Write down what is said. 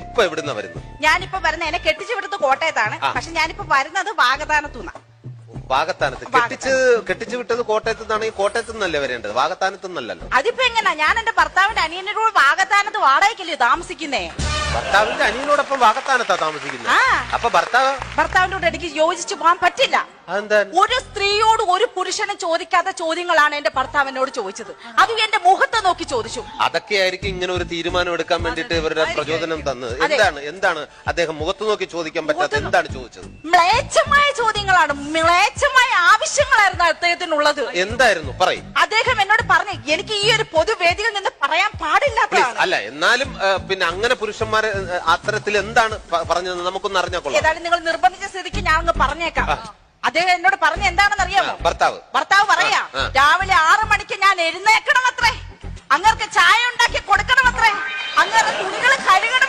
ഇപ്പൊ എവിടുന്ന വരുന്നത്? ഞാനിപ്പോ വരുന്ന എന്നെ കെട്ടിച്ചു വിടുന്നത് കോട്ടയത്താണ്. പക്ഷെ ഞാനിപ്പോ വരുന്നത് വാഗതാനത്തുനിന്നാ. വാഗത്താനത്ത് കെട്ടിച്ചു വിട്ടത് കോട്ടയത്ത് നിന്നാണെങ്കിൽ കോട്ടയത്ത് നിന്നല്ലേ വരേണ്ടത്, വാഗത്താനത്ത് നിന്നല്ലല്ലോ. അതിപ്പോ എങ്ങനാ? ഞാൻ എന്റെ ഭർത്താവിന്റെ അനിയനോട് വാഗത്താനത്ത് വാടകയ്ക്കല്ലേ താമസിക്കുന്നേ. ഭർത്താവിന്റെ അനിയനോടൊപ്പം വാഗത്താനത്താ താമസിക്കുന്നത്. അപ്പൊ ഭർത്താവിന്റെ കൂടെ എനിക്ക് യോജിച്ചു പോകാൻ പറ്റില്ല. ഒരു സ്ത്രീയോട് ഒരു പുരുഷനും ചോദിക്കാത്ത ചോദ്യങ്ങളാണ് എന്റെ ഭർത്താവ് എന്നോട് ചോദിച്ചത്. അതും എന്റെ മുഖത്ത് നോക്കി ചോദിച്ചു. അതൊക്കെയായിരിക്കും ഇങ്ങനെ ഒരു തീരുമാനം എടുക്കാൻ വേണ്ടിട്ട് ഇവരുടെ പ്രചോദനം തന്നത്. എന്താണ് അദ്ദേഹം മുഖത്ത് നോക്കി ചോദിക്കാൻ പറ്റാത്ത എന്താണ് ചോദിച്ചത്? മ്ലേച്ഛമായ ചോദ്യങ്ങളാണ്, മ്ലേച്ഛമായ ആവശ്യങ്ങളായിരുന്നു അദ്ദേഹത്തിനുള്ളത്. എന്തായിരുന്നു പറയും? അദ്ദേഹം എന്നോട് പറഞ്ഞു, എനിക്ക് ഈ ഒരു പൊതുവേദിയിൽ നിന്ന് പറയാൻ പാടില്ലാത്തതാണ്. അല്ല, എന്നാലും പിന്നെ അങ്ങനെ പുരുഷന്മാരെ അത്തരത്തിൽ എന്താണ് പറഞ്ഞത് നമുക്കൊന്ന് അറിഞ്ഞാൽ കൊള്ളാം. ഏതായാലും നിങ്ങൾ നിർബന്ധിച്ച സ്ഥിതിക്ക് ഞാൻ അങ്ങ് പറഞ്ഞേക്കാം. അദ്ദേഹം എന്നോട് പറഞ്ഞ എന്താണെന്ന് അറിയാമോ? ഭർത്താവ് പറയാ, രാവിലെ 6 മണിക്ക് ഞാൻ എഴുന്നേക്കണം അത്രേ, അങ്ങർക്ക് ചായ ഉണ്ടാക്കി കൊടുക്കണം അത്രേ, അങ്ങനെ തുണികൾ കഴുകണം